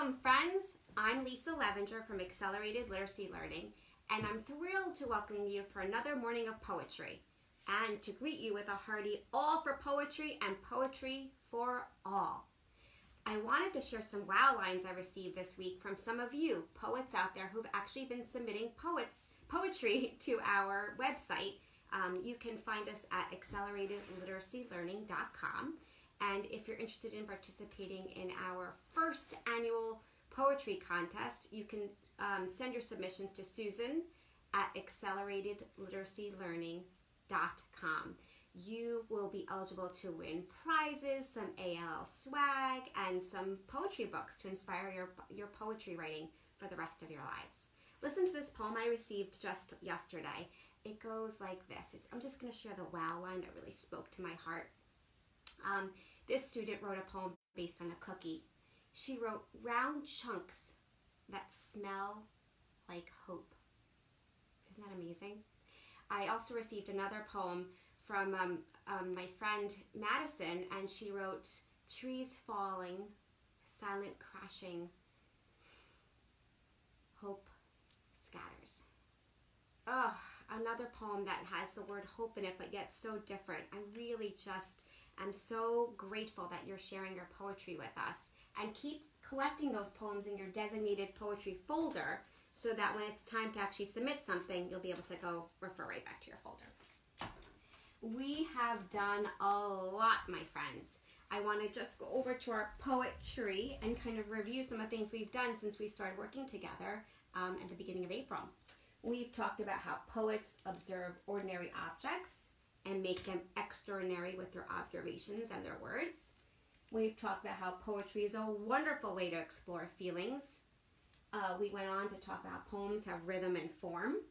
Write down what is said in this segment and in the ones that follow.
Welcome, friends. I'm Lisa Levenger from Accelerated Literacy Learning, and I'm thrilled to welcome you for another morning of poetry and to greet you with a hearty all for poetry and poetry for all. I wanted to share some wow lines I received this week from some of you poets out there who've actually been submitting poetry to our website. You can find us at acceleratedliteracylearning.com. And if you're interested in participating in our first annual poetry contest, you can send your submissions to Susan at acceleratedliteracylearning.com. You will be eligible to win prizes, some ALL swag, and some poetry books to inspire your poetry writing for the rest of your lives. Listen to this poem I received just yesterday. It goes like this. I'm just going to share the wow line that really spoke to my heart. This student wrote a poem based on a cookie. She wrote, "Round chunks that smell like hope." Isn't that amazing? I also received another poem from my friend Madison, and she wrote, "Trees falling, silent crashing, hope scatters." Oh, another poem that has the word hope in it, but yet so different. I really just am so grateful that you're sharing your poetry with us. And keep collecting those poems in your designated poetry folder so that when it's time to actually submit something, you'll be able to go refer right back to your folder. We have done a lot, my friends. I want to just go over to our poetry and kind of review some of the things we've done since we started working together at the beginning of April. We've talked about how poets observe ordinary objects and make them extraordinary with their observations and their words. We've talked about how poetry is a wonderful way to explore feelings. We went on to talk about how poems have rhythm and form.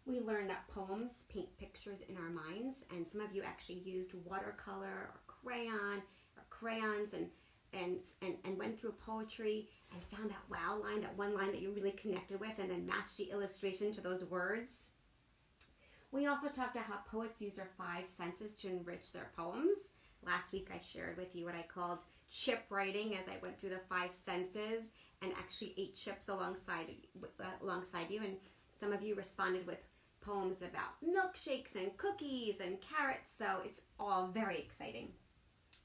We learned that poems paint pictures in our minds, and some of you actually used watercolor or crayon or crayons and went through poetry and found that wow line, that one line that you really connected with, and then matched the illustration to those words. We also talked about how poets use their five senses to enrich their poems. Last week I shared with you what I called chip writing as I went through the five senses and actually ate chips alongside you, and some of you responded with poems about milkshakes and cookies and carrots, so it's all very exciting.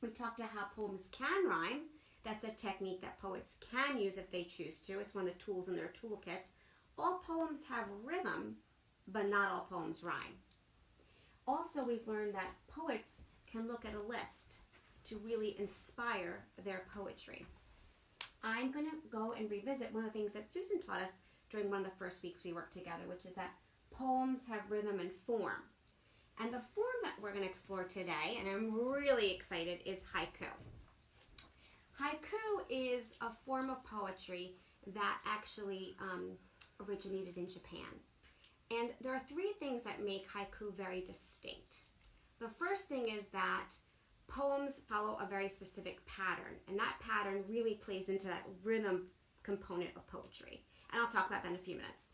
We talked about how poems can rhyme. That's a technique that poets can use if they choose to. It's one of the tools in their toolkits. All poems have rhythm, but not all poems rhyme. Also, we've learned that poets can look at a list to really inspire their poetry. I'm going to go and revisit one of the things that Susan taught us during one of the first weeks we worked together, which is that poems have rhythm and form. And the form that we're going to explore today, and I'm really excited, is haiku. Haiku is a form of poetry that actually originated in Japan. And there are three things that make haiku very distinct. The first thing is that poems follow a very specific pattern, and that pattern really plays into that rhythm component of poetry. And I'll talk about that in a few minutes.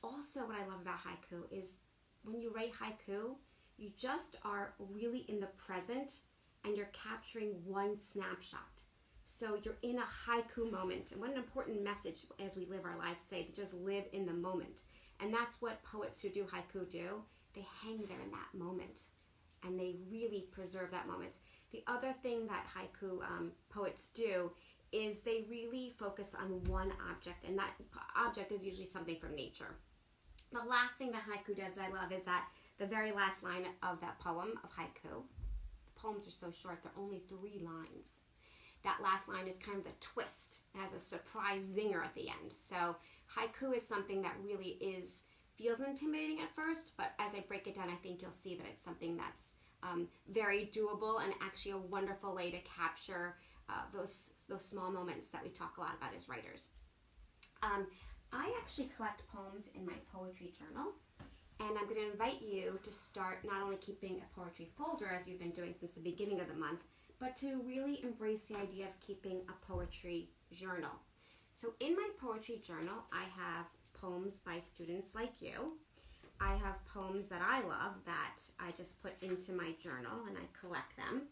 Also, what I love about haiku is when you write haiku, you just are really in the present and you're capturing one snapshot. So you're in a haiku moment. And what an important message as we live our lives today, to just live in the moment. And that's what poets who do haiku do. They hang there in that moment and they really preserve that moment. The other thing that haiku poets do is they really focus on one object, and that object is usually something from nature. The last thing that haiku does that I love is that the very last line of that poem of haiku, the poems are so short, they're only 3 lines. That last line is kind of the twist. It has a surprise zinger at the end. So haiku is something that really feels intimidating at first, but as I break it down, I think you'll see that it's something that's very doable and actually a wonderful way to capture those small moments that we talk a lot about as writers. I actually collect poems in my poetry journal, and I'm going to invite you to start not only keeping a poetry folder as you've been doing since the beginning of the month, but to really embrace the idea of keeping a poetry journal. So in my poetry journal, I have poems by students like you. I have poems that I love that I just put into my journal and I collect them.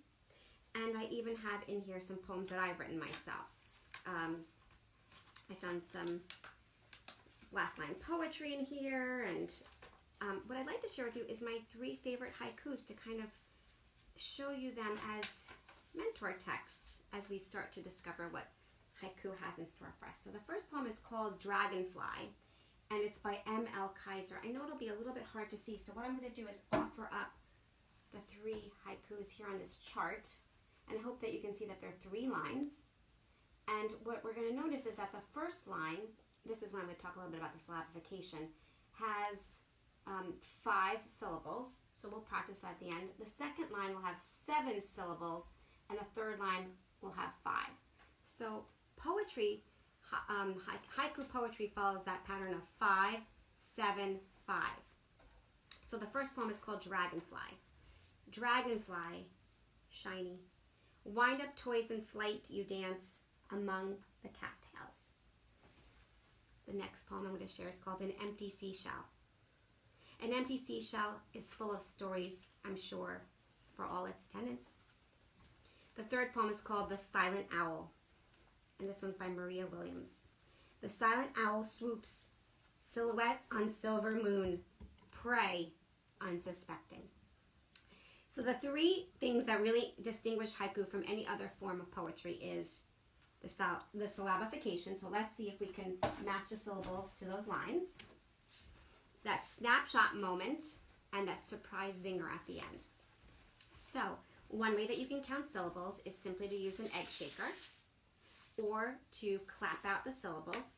And I I even have in here some poems that I've written myself. I found some black line poetry in here, and what I'd like to share with you is my 3 favorite haikus to kind of show you them as mentor texts as we start to discover what haiku has in store for us. So the first poem is called Dragonfly, and it's by M.L. Kaiser. I know it'll be a little bit hard to see, so what I'm going to do is offer up the 3 haikus here on this chart, and I hope that you can see that there are 3 lines. And what we're going to notice is that the first line, this is when I'm going to talk a little bit about the syllabification, has 5 syllables, so we'll practice that at the end. The second line will have 7 syllables, and the third line will have 5. So poetry, haiku poetry follows that pattern of 5, 7, 5. So the first poem is called Dragonfly. Dragonfly, shiny, wind up toys in flight, you dance among the cattails. The next poem I'm going to share is called An Empty Seashell. An empty seashell is full of stories, I'm sure, for all its tenants. The third poem is called The Silent Owl, and this one's by Maria Williams. The silent owl swoops, silhouette on silver moon, prey unsuspecting. So the 3 things that really distinguish haiku from any other form of poetry is the syllabification. So let's see if we can match the syllables to those lines. That snapshot moment, and that surprise zinger at the end. So one way that you can count syllables is simply to use an egg shaker, or to clap out the syllables,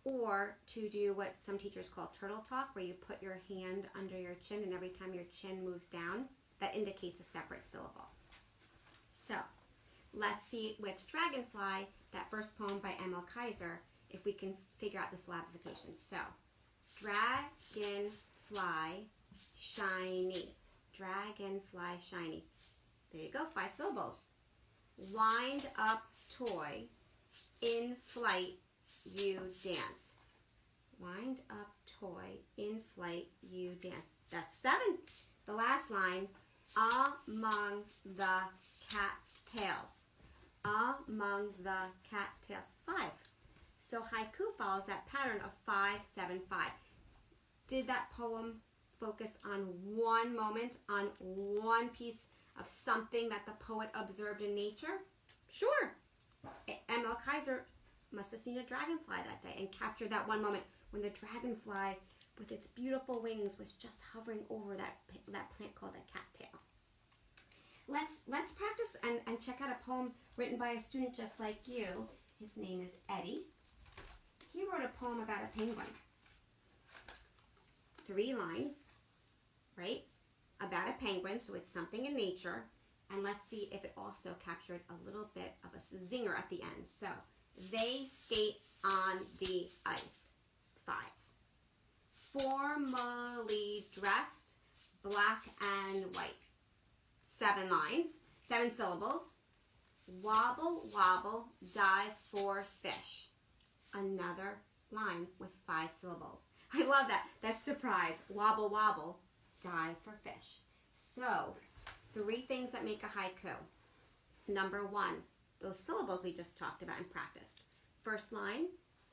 or to do what some teachers call turtle talk, where you put your hand under your chin, and every time your chin moves down, that indicates a separate syllable. So let's see with Dragonfly, that first poem by M.L. Kaiser, if we can figure out the syllabification. So dragonfly, shiny. Dragonfly, shiny. There you go, 5 syllables. Wind up toy, in flight you dance. Wind up toy, in flight you dance. That's 7. The last line, among the cattails. Among the cattails, 5. So haiku follows that pattern of 5, 7, 5. Did that poem focus on one moment, on one piece of something that the poet observed in nature? Sure. M.L. Kaiser must have seen a dragonfly that day and captured that one moment when the dragonfly with its beautiful wings was just hovering over that plant called a cattail. Let's practice and check out a poem written by a student just like you. His name is Eddie. He wrote a poem about a penguin. 3 lines, right? About a penguin, so it's something in nature. And let's see if it also captured a little bit of a zinger at the end. So, they skate on the ice. 5. Formally dressed, black and white. 7 lines, 7 syllables. Wobble, wobble, dive for fish. Another line with 5 syllables. I love that. That's surprise. Wobble, wobble, dive for fish. So, 3 things that make a haiku. Number 1, those syllables we just talked about and practiced. First line,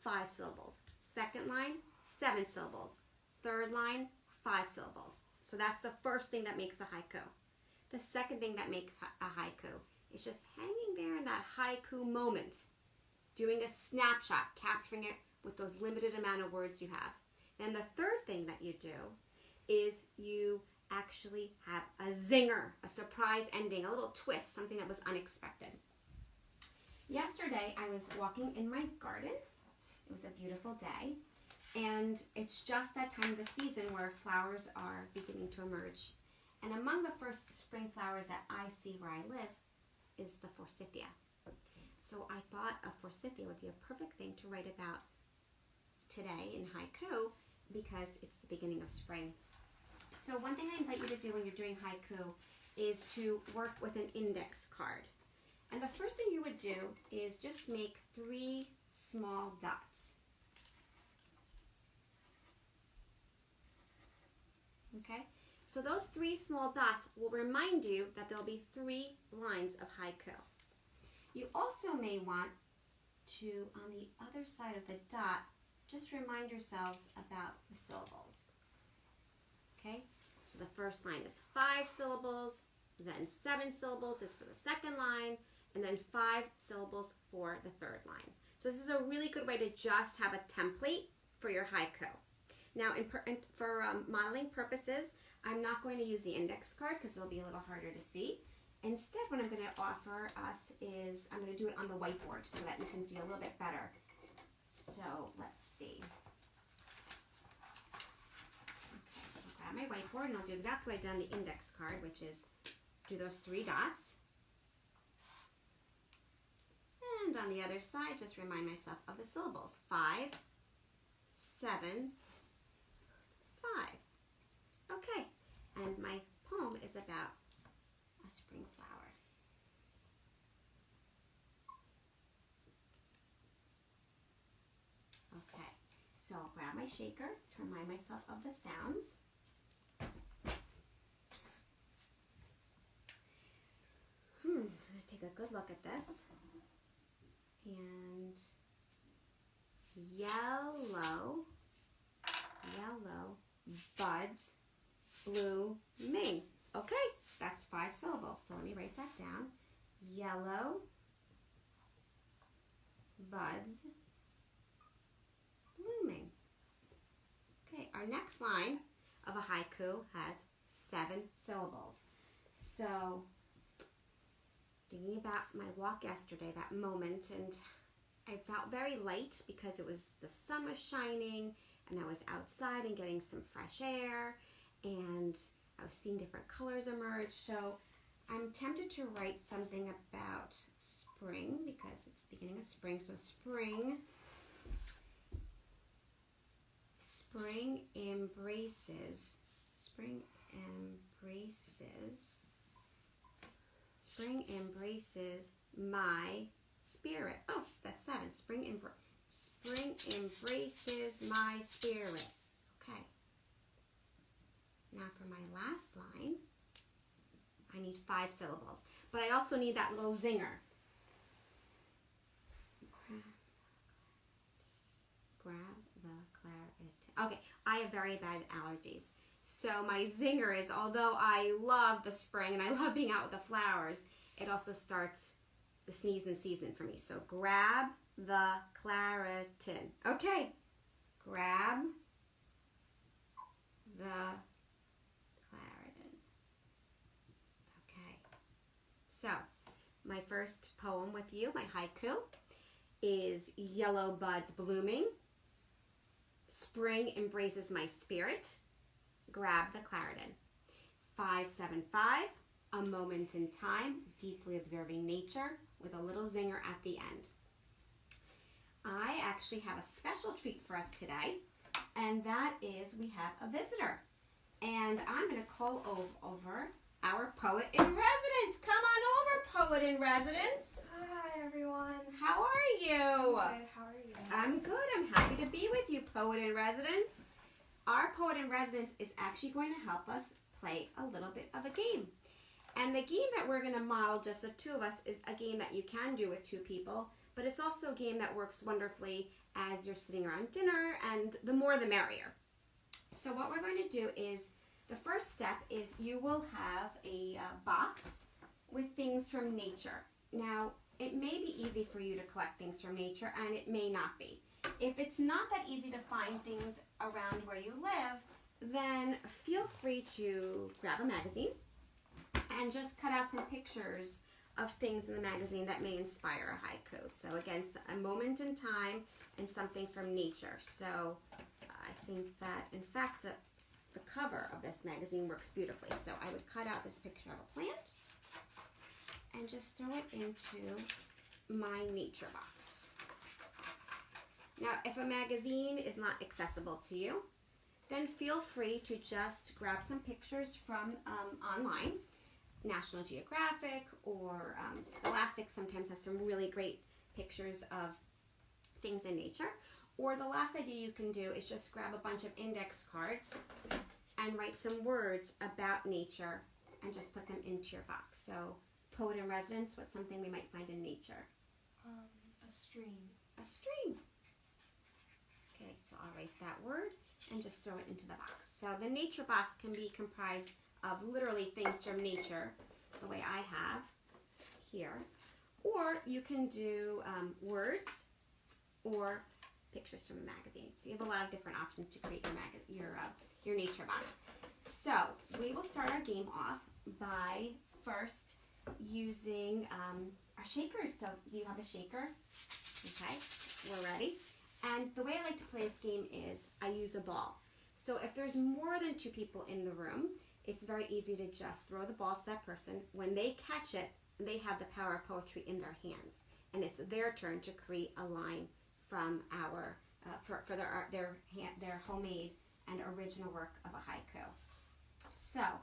5 syllables. Second line, 7 syllables. Third line, 5 syllables. So that's the first thing that makes a haiku. The second thing that makes a haiku is just hanging there in that haiku moment, doing a snapshot, capturing it with those limited amount of words you have. Then the third thing that you do is you actually have a zinger, a surprise ending, a little twist, something that was unexpected. Yesterday, I was walking in my garden. It was a beautiful day, and it's just that time of the season where flowers are beginning to emerge. And among the first spring flowers that I see where I live is the forsythia. So I thought a forsythia would be a perfect thing to write about today in haiku because it's the beginning of spring. So one thing I invite you to do when you're doing haiku is to work with an index card. And the first thing you would do is just make 3 small dots. Okay? So those 3 small dots will remind you that there'll be 3 lines of haiku. You also may want to, on the other side of the dot, just remind yourselves about the syllables. Okay, so the first line is 5 syllables, then 7 syllables is for the second line, and then 5 syllables for the third line. So this is a really good way to just have a template for your haiku. Now, for modeling purposes, I'm not going to use the index card because it'll be a little harder to see. Instead, what I'm going to offer us is I'm going to do it on the whiteboard so that you can see a little bit better. So let's see. Okay, so grab my whiteboard and I'll do exactly what I did on the index card, which is do those 3 dots. And on the other side, just remind myself of the syllables. 5, 7, 5. Okay, and my poem is about a spring flower. Okay, so I'll grab my shaker to remind myself of the sounds. I'm going to take a good look at this. And yellow buds blooming. Okay, that's 5 syllables. So let me write that down. Yellow buds blooming. Okay, our next line of a haiku has 7 syllables. So thinking about my walk yesterday, that moment, and I felt very light because the sun was shining and I was outside and getting some fresh air and I was seeing different colors emerge. So I'm tempted to write something about spring because it's the beginning of spring. So spring embraces my spirit. Oh, that's 7. Spring embraces my spirit. Okay. Now for my last line, I need 5 syllables. But I also need that little zinger. Grab the claret. Okay, I have very bad allergies. So my zinger is, although I love the spring and I love being out with the flowers, it also starts the sneezing season for me. So grab the claritin. Okay, grab the claritin. Okay, so my first poem with you, my haiku, is yellow buds blooming. Spring embraces my spirit. Grab the claritin. 575, a moment in time, deeply observing nature with a little zinger at the end. I actually have a special treat for us today, and that is we have a visitor. And I'm going to call over our poet in residence. Come on over, poet in residence. Hi, everyone. How are you? I'm good. How are you? I'm good. I'm happy to be with you, poet in residence. Our poet in residence is actually going to help us play a little bit of a game. And the game that we're going to model, just the 2 of us, is a game that you can do with 2 people, but it's also a game that works wonderfully as you're sitting around dinner, and the more the merrier. So what we're going to do is, the first step is you will have a box with things from nature. Now, it may be easy for you to collect things from nature, and it may not be. If it's not that easy to find things around where you live, then feel free to grab a magazine and just cut out some pictures of things in the magazine that may inspire a haiku. So again, a moment in time and something from nature. So I think that, in fact, the cover of this magazine works beautifully. So I would cut out this picture of a plant and just throw it into my nature box. Now, if a magazine is not accessible to you, then feel free to just grab some pictures from online. National Geographic or Scholastic sometimes has some really great pictures of things in nature. Or the last idea you can do is just grab a bunch of index cards and write some words about nature and just put them into your box. So, poet in residence, what's something we might find in nature? A stream. A stream. Okay, so I'll write that word and just throw it into the box. So the nature box can be comprised of literally things from nature, the way I have here. Or you can do words or pictures from a magazine. So you have a lot of different options to create your nature box. So we will start our game off by first using our shakers. So do you have a shaker? Okay, we're ready. And the way I like to play this game is I use a ball. So if there's more than 2 people in the room, it's very easy to just throw the ball to that person. When they catch it, they have the power of poetry in their hands. And it's their turn to create a line from our, for their homemade and original work of a haiku. So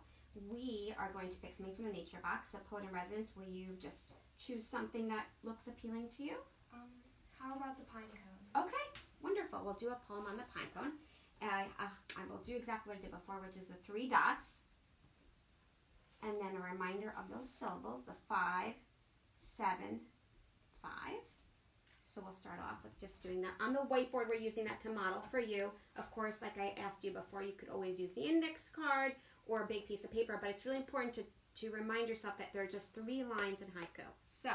we are going to pick something from the nature box. So poet in residence, will you just choose something that looks appealing to you? How about the pine cone? Okay, wonderful. We'll do a poem on the pine cone. I will do exactly what I did before, which is the 3 dots. And then a reminder of those syllables, the 5, 7, 5. So we'll start off with just doing that. On the whiteboard, we're using that to model for you. Of course, like I asked you before, you could always use the index card or a big piece of paper, but it's really important to remind yourself that there are just 3 lines in haiku. So,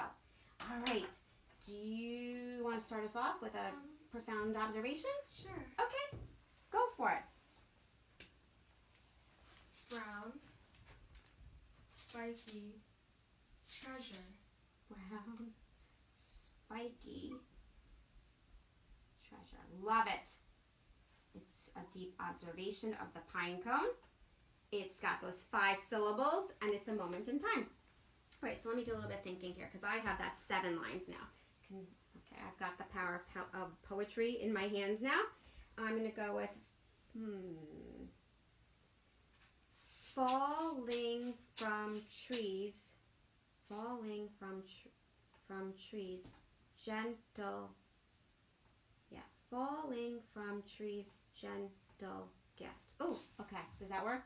all right. Do you want to start us off with a profound observation? Sure. Okay, go for it. Brown, spiky, treasure. Brown, spiky, treasure. Love it. It's a deep observation of the pine cone. It's got those 5 syllables, and it's a moment in time. All right, so let me do a little bit of thinking here, because I have that 7 lines now. Okay, I've got the power of poetry in my hands now. I'm going to go with, falling from trees, gentle, falling from trees, gentle gift. Oh, okay, does that work?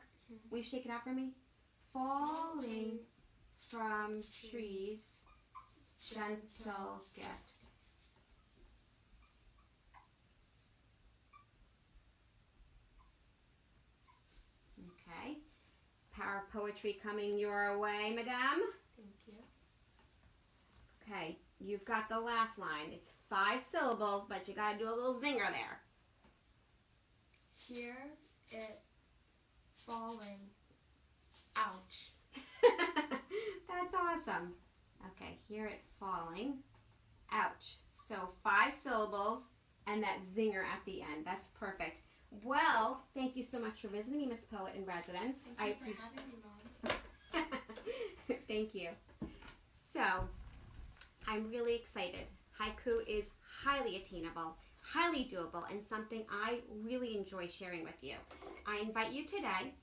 Will you shake it out for me? Falling from trees, gentle gift. Okay. Power of poetry coming your way, madame. Thank you. Okay, you've got the last line. It's 5 syllables, but you gotta do a little zinger there. Hear it falling. Ouch. That's awesome. Okay, hear it falling. Ouch. So 5 syllables and that zinger at the end. That's perfect. Well, thank you so much for visiting me, Miss Poet in Residence. Thank you for having me, Mom. Thank you. So, I'm really excited. Haiku is highly attainable, highly doable, and something I really enjoy sharing with you. I invite you today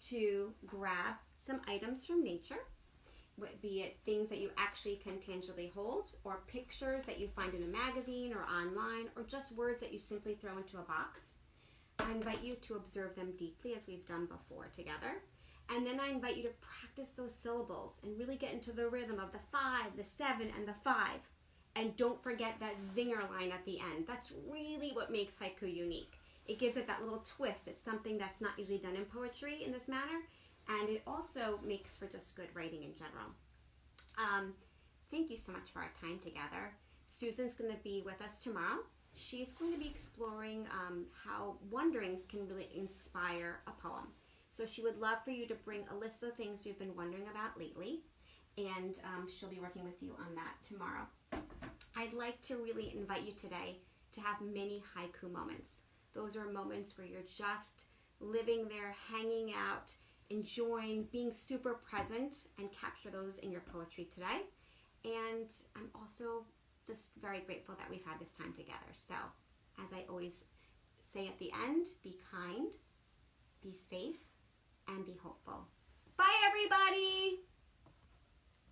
to grab some items from nature, be it things that you actually can tangibly hold, or pictures that you find in a magazine or online, or just words that you simply throw into a box. I invite you to observe them deeply as we've done before together. And then I invite you to practice those syllables and really get into the rhythm of the 5, the 7, and the 5. And don't forget that zinger line at the end. That's really what makes haiku unique. It gives it that little twist. It's something that's not usually done in poetry in this manner. And it also makes for just good writing in general. Thank you so much for our time together. Susan's going to be with us tomorrow. She's going to be exploring how wonderings can really inspire a poem. So she would love for you to bring a list of things you've been wondering about lately, and she'll be working with you on that tomorrow. I'd like to really invite you today to have many haiku moments. Those are moments where you're just living there, hanging out, enjoying, being super present, and capture those in your poetry today. And I'm also just very grateful that we've had this time together. So, as I always say at the end, be kind, be safe, and be hopeful. Bye, everybody!